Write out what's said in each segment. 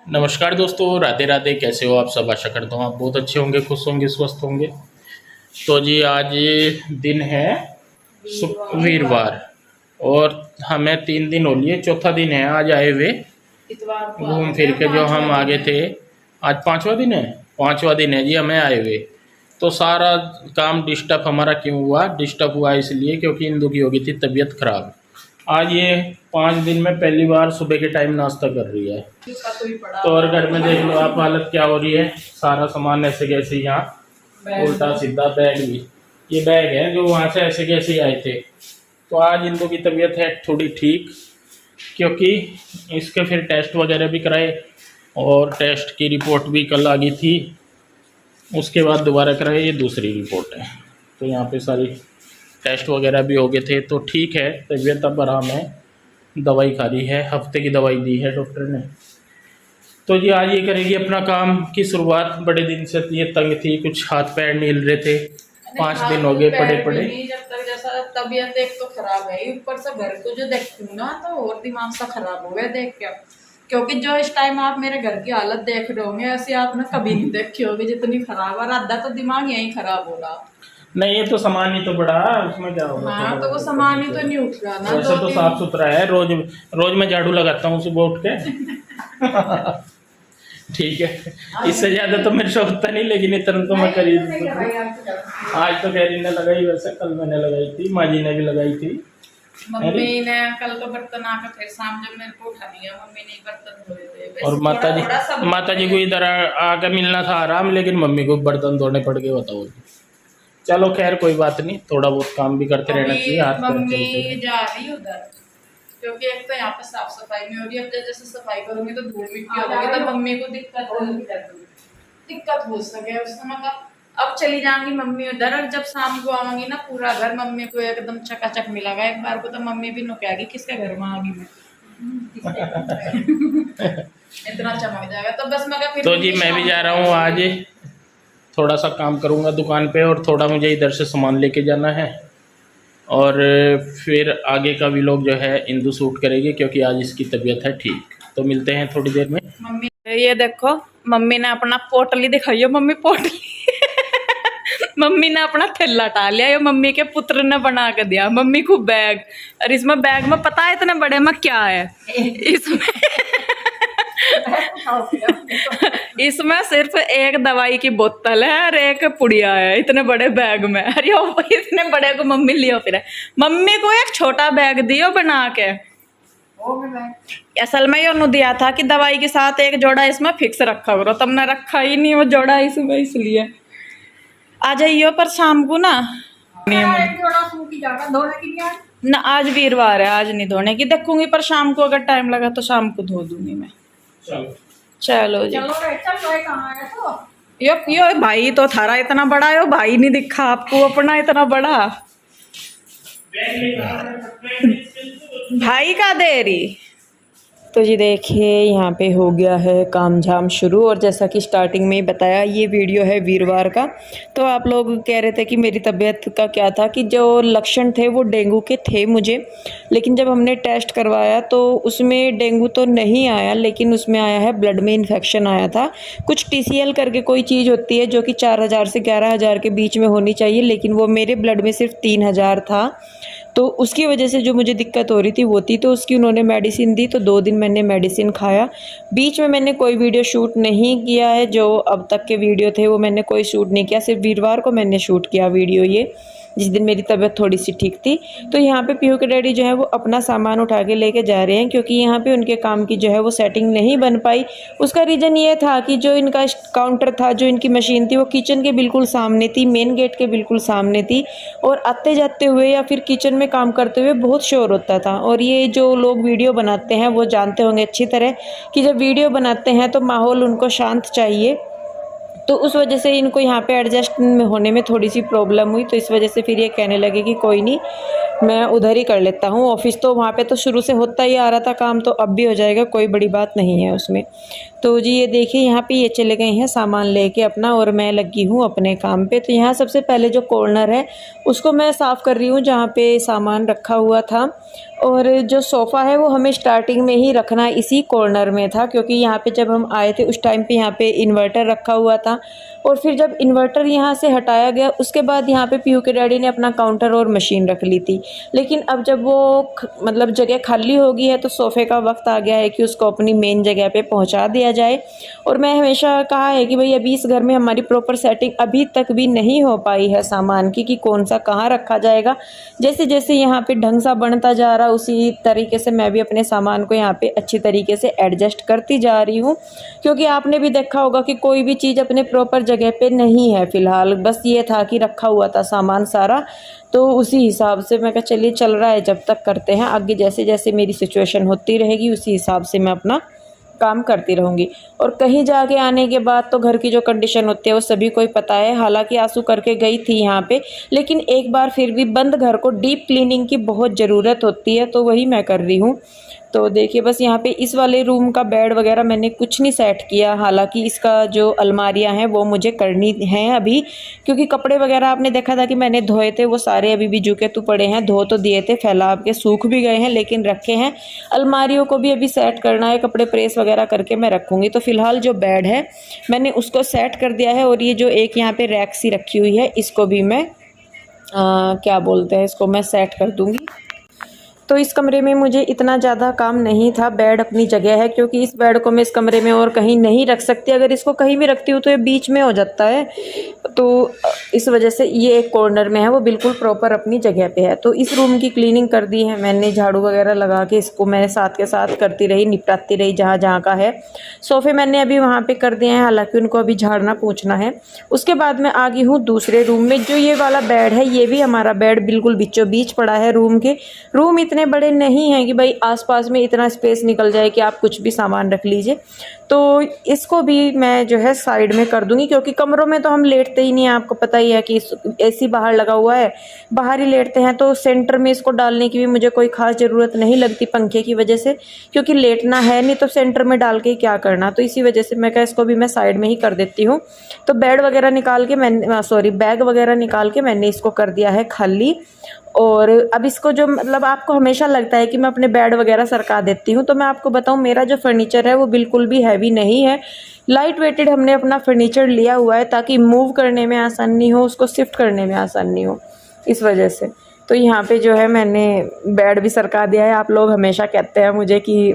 नमस्कार दोस्तों, राधे राधे। कैसे हो आप सब? आशा करता हूँ आप बहुत अच्छे होंगे, खुश होंगे, स्वस्थ होंगे। तो जी आज दिन है वीरवार और हमें 3 दिन हो लिए, चौथा दिन है आज आए हुए घूम फिर के। जो हम आगे थे, आज 5वां दिन है। 5वां दिन है जी हमें आए हुए। तो सारा काम डिस्टर्ब हमारा क्यों हुआ? डिस्टर्ब हुआ इसलिए क्योंकि इंदु की हो गई थी तबीयत खराब। आज ये 5 दिन में पहली बार सुबह के टाइम नाश्ता कर रही है। तो और घर में देख लो आप हालत क्या हो रही है। सारा सामान ऐसे कैसे यहाँ उल्टा सीधा। बैग भी, ये बैग है जो वहाँ से ऐसे कैसे आए थे। तो आज इंदु की तबीयत है थोड़ी ठीक, क्योंकि इसके फिर टेस्ट वगैरह भी कराए और टेस्ट की रिपोर्ट भी कल आ गई थी। उसके बाद दोबारा कराए, ये दूसरी रिपोर्ट है। तो यहाँ पे सारी टेस्ट वगैरह भी हो गए थे, तो ठीक है, तबीयत अब आराम है। दवाई खा रही है, हफ्ते की दवाई दी है डॉक्टर ने। तो जी आज ये करेगी अपना काम की शुरुआत। बड़े दिन से ये तंग थी, कुछ हाथ पैर नहीं हिल रहे थे। 5 दिन हो गए पड़े पड़े। जब तक जैसा तबीयत एक तो खराब है, ऊपर से घर को जो देखती हूँ ना तो और दिमाग सा खराब हो गया देख के। क्योंकि जो इस टाइम आप मेरे घर की हालत देख रहे होंगे, ऐसे आपने कभी नहीं देखी होगी जितनी खराब है। आधा तो दिमाग यही खराब हो रहा। नहीं, ये तो सामान ही तो बड़ा है, उसमें क्या होगा? हाँ तो वो सामान ही तो नहीं उठ रहा ना। वैसे तो साफ सुथरा है, रोज रोज मैं झाड़ू लगाता हूँ सुबह उठ के। ठीक है, इससे ज्यादा तो मेरे से होता नहीं, लेकिन इतना तो मैं कर ही आज तो कैरी ने लगाई, वैसे कल मैंने लगाई थी, माँ जी ने भी लगाई थी। मम्मी ने कल तो बर्तन आकर फिर शाम जब मेरे को उठा दिया, मम्मी ने बर्तन धोए थे। और माता जी को इधर आकर मिलना था आराम, लेकिन मम्मी को बर्तन धोने पड़ गए। बताओ। चलो खैर कोई बात नहीं, थोड़ा बहुत काम भी करते रहना चाहिए। हाथ पैर चलते मम्मी जा रही उधर, क्योंकि एक तो यहाँ पे साफ सफाई नहीं हो रही। अब जैसे सफाई करूंगी तो धूल मिट्टी होगी, तो मम्मी को दिक्कत हो सके। उस समय का अब चली जाऊंगी मम्मी उधर, और जब शाम को आऊंगी ना पूरा घर मम्मी को एकदम चकाचक मिलेगा। एक बार को तो मम्मी भी नुकेगी, किसके घर में आ गई मैं। इतना चमक जाएगा तो बस मैं फिर। तो जी मैं भी जा रहा हूँ आज, थोड़ा सा काम करूँगा दुकान पे, और थोड़ा मुझे इधर से सामान लेके जाना है। और फिर आगे का भी लोग जो है इंदु शूट करेगी, क्योंकि आज इसकी तबीयत है ठीक। तो मिलते हैं थोड़ी देर में। मम्मी ये देखो, मम्मी ने अपना पोटली दिखाई है। मम्मी पोटली मम्मी ने अपना थैला टाल लिया। ये मम्मी के पुत्र ने बना के दिया मम्मी को बैग। और इसमें बैग में पता है इतने बड़े में क्या है? इसमें इसमें सिर्फ एक दवाई की बोतल है और एक पुड़िया है, इतने बड़े बैग में। अरे इतने बड़े को मम्मी लियो, फिर मम्मी को एक छोटा बैग दियो बना के। असल में ये दिया था कि दवाई के साथ एक जोड़ा इसमें फिक्स रखा करो, तुमने रखा ही नहीं वो जोड़ा इसमें, इसलिए आ जाइयो पर शाम को ना। ना आज वीरवार है, आज नहीं धोने की, देखूंगी पर शाम को अगर टाइम लगा तो शाम को धो दूंगी मैं। चलो जी। यो भाई तो थारा इतना बड़ा, यो भाई नहीं दिखा आपको अपना इतना बड़ा भाई का देरी। तो जी देखिए यहाँ पे हो गया है काम झाम शुरू। और जैसा कि स्टार्टिंग में ही बताया, ये वीडियो है वीरवार का। तो आप लोग कह रहे थे कि मेरी तबीयत का क्या था, कि जो लक्षण थे वो डेंगू के थे मुझे, लेकिन जब हमने टेस्ट करवाया तो उसमें डेंगू तो नहीं आया, लेकिन उसमें आया है ब्लड में इन्फेक्शन आया था। कुछ TCL करके कोई चीज़ होती है जो कि 4000 से 11000 के बीच में होनी चाहिए, लेकिन वो मेरे ब्लड में सिर्फ 3000 था। तो उसकी वजह से जो मुझे दिक्कत हो रही थी वो थी, तो उसकी उन्होंने मेडिसिन दी। तो 2 दिन मैंने मेडिसिन खाया। बीच में मैंने कोई वीडियो शूट नहीं किया है, जो अब तक के वीडियो थे वो मैंने कोई शूट नहीं किया, सिर्फ वीरवार को मैंने शूट किया वीडियो, ये जिस दिन मेरी तबीयत थोड़ी सी ठीक थी। तो यहाँ पे पीहू के डैडी जो है वो अपना सामान उठा के लेके जा रहे हैं, क्योंकि यहाँ पे उनके काम की जो है वो सेटिंग नहीं बन पाई। उसका रीज़न ये था कि जो इनका काउंटर था, जो इनकी मशीन थी, वो किचन के बिल्कुल सामने थी, मेन गेट के बिल्कुल सामने थी, और आते जाते हुए या फिर किचन में काम करते हुए बहुत शोर होता था। और ये जो लोग वीडियो बनाते हैं वो जानते होंगे अच्छी तरह कि जब वीडियो बनाते हैं तो माहौल उनको शांत चाहिए। तो उस वजह से इनको यहाँ पे एडजस्ट होने में थोड़ी सी प्रॉब्लम हुई, तो इस वजह से फिर ये कहने लगे कि कोई नहीं, मैं उधर ही कर लेता हूँ। ऑफिस तो वहाँ पे तो शुरू से होता ही आ रहा था काम, तो अब भी हो जाएगा, कोई बड़ी बात नहीं है उसमें। तो जी ये देखिए यहाँ पे ये चले गए हैं सामान लेके अपना, और मैं लगी हूँ अपने काम पे। तो यहाँ सबसे पहले जो कॉर्नर है उसको मैं साफ़ कर रही हूँ जहाँ पे सामान रखा हुआ था, और जो सोफ़ा है वो हमें स्टार्टिंग में ही रखना इसी कॉर्नर में था, क्योंकि यहाँ पे जब हम आए थे उस टाइम पे यहाँ पे इन्वर्टर रखा हुआ था, और फिर जब इन्वर्टर यहाँ से हटाया गया उसके बाद यहाँ पे पीयू के डैडी ने अपना काउंटर और मशीन रख ली थी। लेकिन अब जब वो मतलब जगह खाली हो गई है तो सोफ़े का वक्त आ गया है कि उसको अपनी मेन जगह पे पहुँचा दिया जाए। और मैं हमेशा कहा है कि भाई अभी इस घर में हमारी प्रॉपर सेटिंग अभी तक भी नहीं हो पाई है सामान की, कि कौन सा कहाँ रखा जाएगा। जैसे जैसे यहाँ पे ढंग सा बनता जा रहा उसी तरीके से मैं भी अपने सामान को यहाँ पे अच्छी तरीके से एडजस्ट करती जा रही हूँ, क्योंकि आपने भी देखा होगा कि कोई भी चीज़ अपने प्रॉपर जगह पे नहीं है फ़िलहाल। बस ये था कि रखा हुआ था सामान सारा, तो उसी हिसाब से मैं कहा चलिए चल रहा है जब तक करते हैं, आगे जैसे जैसे मेरी सिचुएशन होती रहेगी उसी हिसाब से मैं अपना काम करती रहूँगी। और कहीं जाके आने के बाद तो घर की जो कंडीशन होती है वो सभी को ही पता है। हालांकि आंसू करके गई थी यहाँ पे, लेकिन एक बार फिर भी बंद घर को डीप क्लीनिंग की बहुत ज़रूरत होती है, तो वही मैं कर रही हूँ। तो देखिए बस यहाँ पे इस वाले रूम का बेड वगैरह मैंने कुछ नहीं सेट किया। हालांकि इसका जो अलमारियाँ हैं वो मुझे करनी हैं अभी, क्योंकि कपड़े वगैरह आपने देखा था कि मैंने धोए थे, वो सारे अभी भी जूके तो पड़े हैं। धो तो दिए थे, फैला के सूख भी गए हैं, लेकिन रखे हैं। अलमारियों को भी अभी सेट करना है, कपड़े प्रेस वगैरह करके मैं रखूँगी। तो फ़िलहाल जो बेड है मैंने उसको सेट कर दिया है, और ये जो एक यहाँ पर रैक सी रखी हुई है इसको भी मैं क्या बोलते हैं, इसको मैं सेट कर दूँगी। तो इस कमरे में मुझे इतना ज़्यादा काम नहीं था, बेड अपनी जगह है, क्योंकि इस बेड को मैं इस कमरे में और कहीं नहीं रख सकती। अगर इसको कहीं भी रखती हूँ तो ये बीच में हो जाता है, तो इस वजह से ये एक कॉर्नर में है, वो बिल्कुल प्रॉपर अपनी जगह पे है। तो इस रूम की क्लीनिंग कर दी है मैंने, झाड़ू वगैरह लगा के इसको मैंने साथ के साथ करती रही, निपटाती रही जहाँ जहाँ का है। सोफ़े मैंने अभी वहाँ पर कर दिए हैं, हालाँकि उनको अभी झाड़ना पोंछना है। उसके बाद मैं आ गई हूँ दूसरे रूम में। जो ये वाला बेड है ये भी हमारा बेड बिल्कुल बीचों बीच पड़ा है रूम के। रूम इतने बड़े नहीं हैं कि भाई आसपास में इतना स्पेस निकल जाए कि आप कुछ भी सामान रख लीजिए, तो इसको भी मैं जो है साइड में कर दूंगी, क्योंकि कमरों में तो हम लेटते ही नहीं है। आपको पता ही है कि एसी बाहर लगा हुआ है, बाहर ही लेटते हैं, तो सेंटर में इसको डालने की भी मुझे कोई ख़ास ज़रूरत नहीं लगती पंखे की वजह से, क्योंकि लेटना है नहीं तो सेंटर में डाल के क्या करना। तो इसी वजह से मैं क्या इसको भी मैं साइड में ही कर देती हूँ। तो बेड वगैरह निकाल के मैंने बैग वगैरह निकाल के मैंने इसको कर दिया है खाली। और अब इसको जो मतलब आपको हमेशा लगता है कि मैं अपने बेड वगैरह सरका देती हूँ, तो मैं आपको बताऊँ मेरा जो फर्नीचर है वो बिल्कुल भी हैवी नहीं है। लाइट वेटेड हमने अपना फर्नीचर लिया हुआ है ताकि मूव करने में आसानी हो, उसको शिफ्ट करने में आसानी हो, इस वजह से। तो यहाँ पे जो है मैंने बेड भी सरका दिया है। आप लोग हमेशा कहते हैं मुझे कि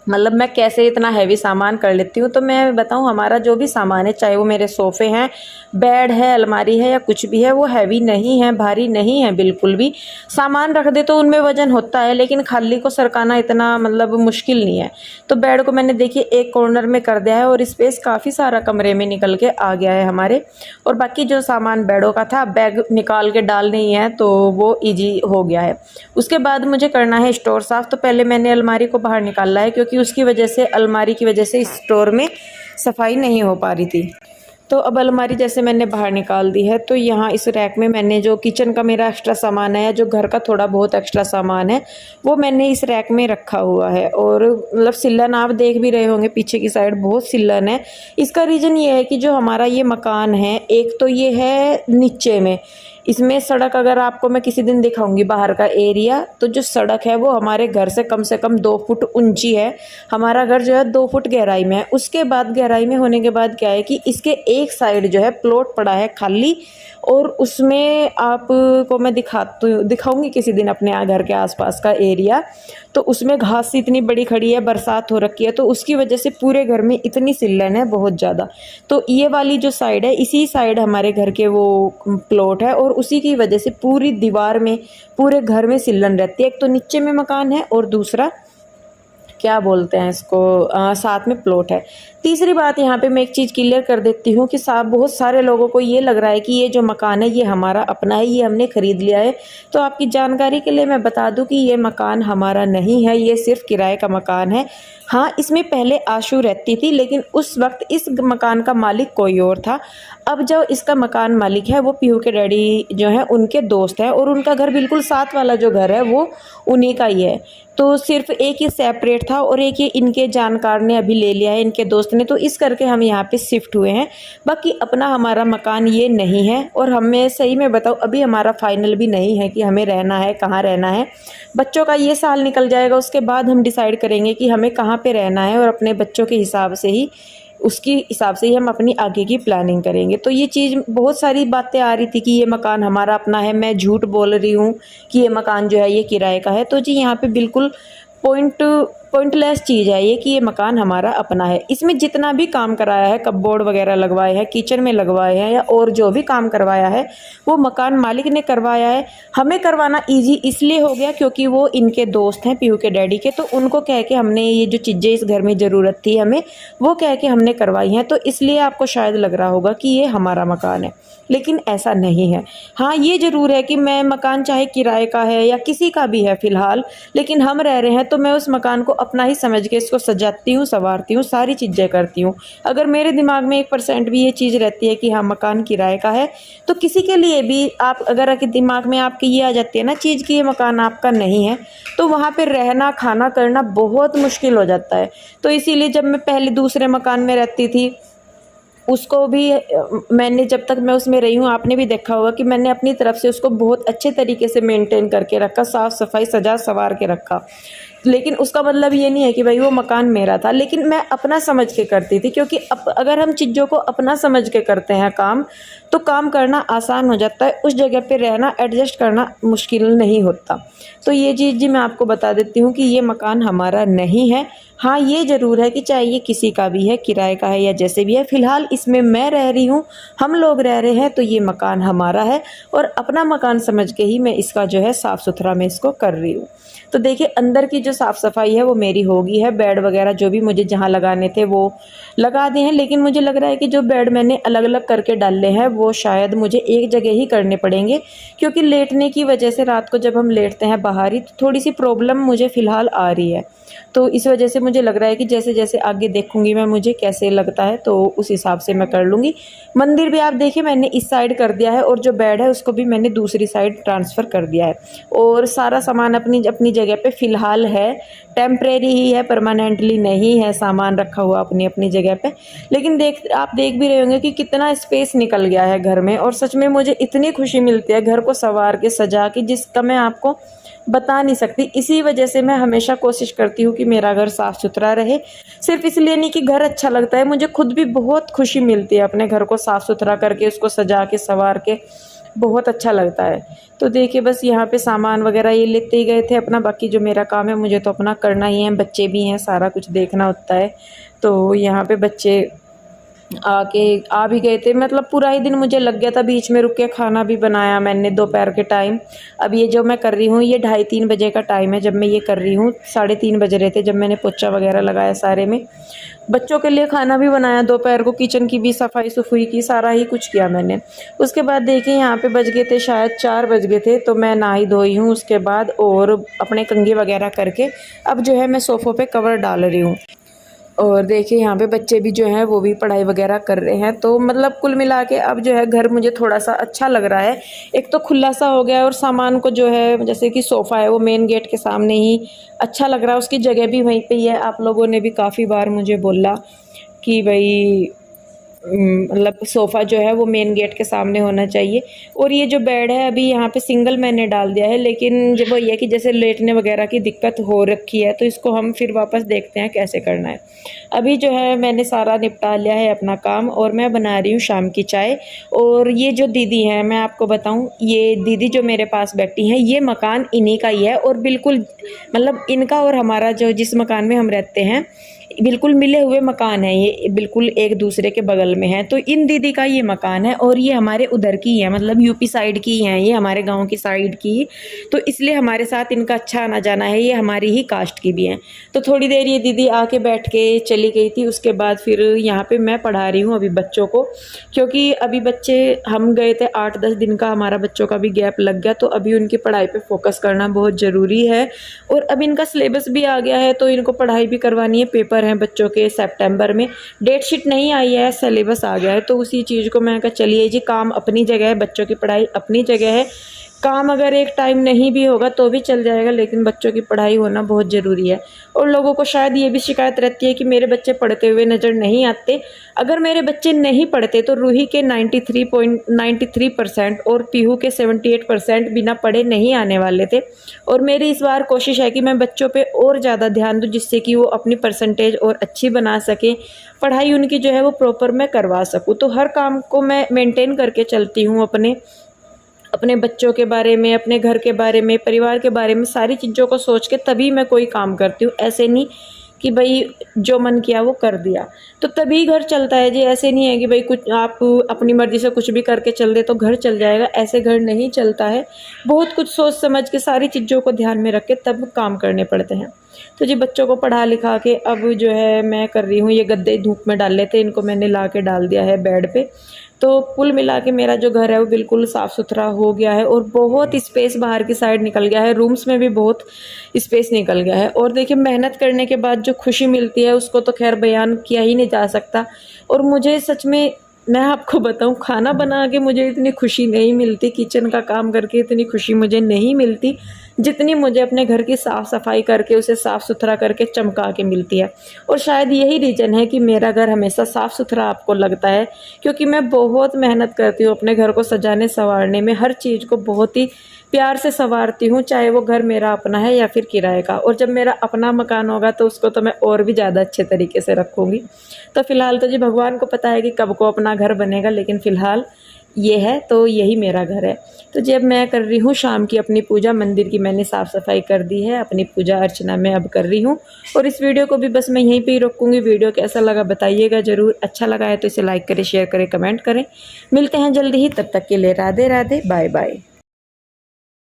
मतलब मैं कैसे इतना हैवी सामान कर लेती हूँ, तो मैं बताऊँ हमारा जो भी सामान है, चाहे वो मेरे सोफ़े हैं, बेड है, अलमारी है या कुछ भी है, वो हैवी नहीं है, भारी नहीं है बिल्कुल भी। सामान रख दे तो उनमें वज़न होता है, लेकिन खाली को सरकाना इतना मतलब मुश्किल नहीं है। तो बेड को मैंने देखिए एक कॉर्नर में कर दिया है, और स्पेस काफ़ी सारा कमरे में निकल के आ गया है हमारे। और बाकी जो सामान बेडों का था बैग निकाल के डालने ही है, तो वो ईजी हो गया है। उसके बाद मुझे करना है स्टोर साफ़। तो पहले मैंने अलमारी को बाहर निकाला है, क्योंकि उसकी वजह से अलमारी की वजह से स्टोर में सफाई नहीं हो पा रही थी। तो अब अलमारी जैसे मैंने बाहर निकाल दी है, तो यहाँ इस रैक में मैंने जो किचन का मेरा एक्स्ट्रा सामान है, जो घर का थोड़ा बहुत एक्स्ट्रा सामान है, वो मैंने इस रैक में रखा हुआ है। और मतलब सिल्लन आप देख भी रहे होंगे, पीछे की साइड बहुत सिल्लन है। इसका रीज़न ये है कि जो हमारा ये मकान है, एक तो ये है नीचे में, इसमें सड़क अगर आपको मैं किसी दिन दिखाऊंगी बाहर का एरिया, तो जो सड़क है वो हमारे घर से कम 2 फुट ऊंची है। हमारा घर जो है 2 फुट गहराई में है। उसके बाद गहराई में होने के बाद क्या है कि इसके एक साइड जो है प्लॉट पड़ा है खाली, और उसमें आपको मैं दिखाऊंगी किसी दिन अपने घर के आसपास का एरिया। तो उसमें घास इतनी बड़ी खड़ी है, बरसात हो रखी है, तो उसकी वजह से पूरे घर में इतनी सिल्लन है बहुत ज़्यादा। तो ये वाली जो साइड है, इसी साइड हमारे घर के वो प्लॉट है, और उसी की वजह से पूरी दीवार में, पूरे घर में सिल्लन रहती है। एक तो नीचे में मकान है, और दूसरा क्या बोलते हैं इसको, साथ में प्लॉट है। तीसरी बात यहाँ पे मैं एक चीज़ क्लियर कर देती हूँ कि बहुत सारे लोगों को ये लग रहा है कि ये जो मकान है ये हमारा अपना है, ये हमने ख़रीद लिया है। तो आपकी जानकारी के लिए मैं बता दूं कि ये मकान हमारा नहीं है, ये सिर्फ किराए का मकान है। हाँ, इसमें पहले आशू रहती थी, लेकिन उस वक्त इस मकान का मालिक कोई और था। अब जो इसका मकान मालिक है वो पीहू के डैडी जो है उनके दोस्त हैं, और उनका घर बिल्कुल साथ वाला जो घर है वो उन्हीं का ही है। तो सिर्फ एक ही सेपरेट था और एक ये इनके जानकार ने अभी ले लिया है, इनके दोस्त ने, तो इस करके हम यहाँ पे शिफ्ट हुए हैं। बाकी अपना हमारा मकान ये नहीं है, और हमें सही में बताओ अभी हमारा फाइनल भी नहीं है कि हमें रहना है, कहाँ रहना है। बच्चों का ये साल निकल जाएगा, उसके बाद हम डिसाइड करेंगे कि हमें कहाँ पे रहना है, और अपने बच्चों के हिसाब से ही, उसकी हिसाब से ही हम अपनी आगे की प्लानिंग करेंगे। तो ये चीज़, बहुत सारी बातें आ रही थी कि ये मकान हमारा अपना है, मैं झूठ बोल रही हूँ कि ये मकान जो है ये किराए का है। तो जी यहाँ पे बिल्कुल पॉइंटलेस चीज़ है ये कि ये मकान हमारा अपना है। इसमें जितना भी काम कराया है, कपबोर्ड वगैरह लगवाए हैं, किचन में लगवाए हैं, या और जो भी काम करवाया है वो मकान मालिक ने करवाया है। हमें करवाना इजी इसलिए हो गया क्योंकि वो इनके दोस्त हैं पीहू के डैडी के, तो उनको कह के हमने ये जो चीज़ें इस घर में ज़रूरत थी हमें, वो कह के हमने करवाई हैं। तो इसलिए आपको शायद लग रहा होगा कि ये हमारा मकान है, लेकिन ऐसा नहीं है। हाँ, ये ज़रूर है कि मैं मकान चाहे किराए का है या किसी का भी है फ़िलहाल, लेकिन हम रह रहे हैं तो मैं उस मकान को अपना ही समझ के इसको सजाती हूँ, संवारती हूँ, सारी चीज़ें करती हूँ। अगर मेरे दिमाग में 1% भी ये चीज़ रहती है कि हाँ मकान किराए का है, तो किसी के लिए भी आप अगर दिमाग में आपके ये आ जाती है ना चीज़ कि ये मकान आपका नहीं है, तो वहाँ पर रहना खाना करना बहुत मुश्किल हो जाता है। तो इसीलिए जब मैं पहले दूसरे मकान में रहती थी, उसको भी मैंने, जब तक मैं उसमें रही हूँ, आपने भी देखा होगा कि मैंने अपनी तरफ से उसको बहुत अच्छे तरीके से मेंटेन करके रखा, साफ़ सफाई सजा संवार के रखा। लेकिन उसका मतलब ये नहीं है कि भाई वो मकान मेरा था, लेकिन मैं अपना समझ के करती थी, क्योंकि अगर हम चीज़ों को अपना समझ के करते हैं काम, तो काम करना आसान हो जाता है, उस जगह पे रहना, एडजस्ट करना मुश्किल नहीं होता। तो ये चीज़ जी मैं आपको बता देती हूँ कि ये मकान हमारा नहीं है। हाँ, ये ज़रूर है कि चाहे ये किसी का भी है, किराए का है या जैसे भी है, फ़िलहाल इसमें मैं रह रही हूँ, हम लोग रह रहे हैं, तो ये मकान हमारा है, और अपना मकान समझ के ही मैं इसका जो है साफ़ सुथरा मैं इसको कर रही हूँ। तो देखिए अंदर की जो साफ़ सफाई है वो मेरी हो गई है, बेड वगैरह जो भी मुझे जहाँ लगाने थे वो लगा दिए हैं, लेकिन मुझे लग रहा है कि जो बेड मैंने अलग अलग करके डाले हैं वो शायद मुझे एक जगह ही करने पड़ेंगे, क्योंकि लेटने की वजह से रात को जब हम लेटते हैं बाहर ही, तो थोड़ी सी प्रॉब्लम मुझे फ़िलहाल आ रही है। तो इस वजह से मुझे लग रहा है कि जैसे जैसे आगे देखूंगी मैं मुझे कैसे लगता है, तो उस हिसाब से मैं कर लूँगी। मंदिर भी आप देखिए मैंने इस साइड कर दिया है, और जो बेड है उसको भी मैंने दूसरी साइड ट्रांसफ़र कर दिया है, और सारा सामान अपनी अपनी जगह पे फ़िलहाल है। टेम्परेरी ही है, परमानेंटली नहीं है सामान रखा हुआ अपनी अपनी जगह पे। लेकिन आप देख भी रहे होंगे कि कितना स्पेस निकल गया है घर में, और सच में मुझे इतनी खुशी मिलती है घर को संवार के सजा के, जिसका मैं आपको बता नहीं सकती। इसी वजह से मैं हमेशा कोशिश करती हूँ कि मेरा घर साफ़ सुथरा रहे। सिर्फ इसलिए नहीं कि घर अच्छा लगता है, मुझे खुद भी बहुत खुशी मिलती है अपने घर को साफ़ सुथरा करके, उसको सजा के संवार के, बहुत अच्छा लगता है। तो देखिए बस यहाँ पे सामान वगैरह ये लेते ही गए थे अपना, बाकी जो मेरा काम है मुझे तो अपना करना ही है, बच्चे भी हैं, सारा कुछ देखना होता है। तो यहाँ पे बच्चे आ भी गए थे, मतलब पूरा ही दिन मुझे लग गया था, बीच में रुक के खाना भी बनाया मैंने दोपहर के टाइम। अब ये जो मैं कर रही हूँ ये 2:30-3 बजे का टाइम है जब मैं ये कर रही हूँ, 3:30 बज रहे थे जब मैंने पोछा वगैरह लगाया सारे में। बच्चों के लिए खाना भी बनाया दोपहर को, किचन की भी सफाई सफुई की, सारा ही कुछ किया मैंने। उसके बाद देखिए यहाँ पे बज गए थे शायद 4 बज गए थे, तो मैं नहाई धोई हूँ उसके बाद, और अपने कंघी वगैरह करके अब जो है मैं सोफ़ों पे कवर डाल रही हूँ। और देखिए यहाँ पे बच्चे भी जो हैं वो भी पढ़ाई वगैरह कर रहे हैं, तो मतलब कुल मिला के अब जो है घर मुझे थोड़ा सा अच्छा लग रहा है। एक तो खुला सा हो गया है, और सामान को जो है जैसे कि सोफ़ा है वो मेन गेट के सामने ही अच्छा लग रहा है, उसकी जगह भी वहीं पे ही है। आप लोगों ने भी काफ़ी बार मुझे बोला कि भाई मतलब सोफ़ा जो है वो मेन गेट के सामने होना चाहिए। और ये जो बेड है अभी यहाँ पे सिंगल मैंने डाल दिया है, लेकिन जब वो ये कि जैसे लेटने वगैरह की दिक्कत हो रखी है, तो इसको हम फिर वापस देखते हैं कैसे करना है। अभी जो है मैंने सारा निपटा लिया है अपना काम, और मैं बना रही हूँ शाम की चाय। और ये जो दीदी हैं, मैं आपको बताऊँ, ये दीदी जो मेरे पास बैठी हैं, ये मकान इन्हीं का ही है, और बिल्कुल मतलब इनका और हमारा जो जिस मकान में हम रहते हैं बिल्कुल मिले हुए मकान हैं, ये बिल्कुल एक दूसरे के बगल में हैं। तो इन दीदी का ये मकान है और ये हमारे उधर की है, मतलब यूपी साइड की हैं, ये हमारे गांव की साइड की। तो इसलिए हमारे साथ इनका अच्छा आना जाना है, ये हमारी ही कास्ट की भी हैं। तो थोड़ी देर ये दीदी आके बैठ के चली गई थी, उसके बाद फिर यहाँ पे मैं पढ़ा रही हूँ अभी बच्चों को, क्योंकि अभी बच्चे हम गए थे 8-10 दिन का हमारा बच्चों का भी गैप लग गया, तो अभी उनकी पढ़ाई पे फोकस करना बहुत ज़रूरी है। और अब इनका सिलेबस भी आ गया है तो इनको पढ़ाई भी करवानी है, पेपर हैं बच्चों के सितंबर में, डेट शीट नहीं आई है, सिलेबस आ गया है। तो उसी चीज़ को मैं कहा चलिए जी, काम अपनी जगह है, बच्चों की पढ़ाई अपनी जगह है, काम अगर एक टाइम नहीं भी होगा तो भी चल जाएगा, लेकिन बच्चों की पढ़ाई होना बहुत ज़रूरी है। और लोगों को शायद ये भी शिकायत रहती है कि मेरे बच्चे पढ़ते हुए नज़र नहीं आते। अगर मेरे बच्चे नहीं पढ़ते तो रूही के 93% और पीहू के 78% बिना पढ़े नहीं आने वाले थे। और मेरी इस बार कोशिश है कि मैं बच्चों पे और ज़्यादा ध्यान दूँ, जिससे कि वो अपनी परसेंटेज और अच्छी बना सकें, पढ़ाई उनकी जो है वो प्रॉपर मैं करवा सकूँ। तो हर काम को मैं मेंटेन करके चलती हूँ, अपने बच्चों के बारे में, अपने घर के बारे में, परिवार के बारे में, सारी चीज़ों को सोच के तभी मैं कोई काम करती हूँ। ऐसे नहीं कि भाई जो मन किया वो कर दिया, तो तभी घर चलता है जी। ऐसे नहीं है कि भाई कुछ आप अपनी मर्ज़ी से कुछ भी करके चल दे तो घर चल जाएगा, ऐसे घर नहीं चलता है। बहुत कुछ सोच समझ के सारी चीज़ों को ध्यान में रख के तब काम करने पड़ते हैं। तो जी बच्चों को पढ़ा लिखा के अब जो है मैं कर रही हूँ, ये गद्दे धूप में डाले थे, इनको मैंने ला के डाल दिया है बेड पे। तो कुल मिला के मेरा जो घर है वो बिल्कुल साफ़ सुथरा हो गया है और बहुत स्पेस बाहर की साइड निकल गया है, रूम्स में भी बहुत स्पेस निकल गया है। और देखिए मेहनत करने के बाद जो खुशी मिलती है उसको तो खैर बयान किया ही नहीं जा सकता। और मुझे सच में, मैं आपको बताऊं, खाना बना के मुझे इतनी खुशी नहीं मिलती, किचन का काम करके इतनी खुशी मुझे नहीं मिलती जितनी मुझे अपने घर की साफ़ सफाई करके उसे साफ़ सुथरा करके चमका के मिलती है। और शायद यही रीज़न है कि मेरा घर हमेशा साफ़ सुथरा आपको लगता है, क्योंकि मैं बहुत मेहनत करती हूँ अपने घर को सजाने संवारने में, हर चीज़ को बहुत ही प्यार से संवारती हूँ, चाहे वो घर मेरा अपना है या फिर किराए का। और जब मेरा अपना मकान होगा तो उसको तो मैं और भी ज़्यादा अच्छे तरीके से रखूँगी। तो फ़िलहाल तो जी भगवान को पता है कि कब को अपना घर बनेगा, लेकिन फ़िलहाल ये है, तो यही मेरा घर है। तो जब मैं कर रही हूँ शाम की अपनी पूजा, मंदिर की मैंने साफ़ सफाई कर दी है, अपनी पूजा अर्चना मैं अब कर रही हूँ। और इस वीडियो को भी बस मैं यहीं पे ही रोकूँगी। वीडियो कैसा लगा बताइएगा ज़रूर, अच्छा लगा है तो इसे लाइक करें, शेयर करें, कमेंट करें। मिलते हैं जल्दी ही, तब तक के लिए राधे राधे, बाय बाय।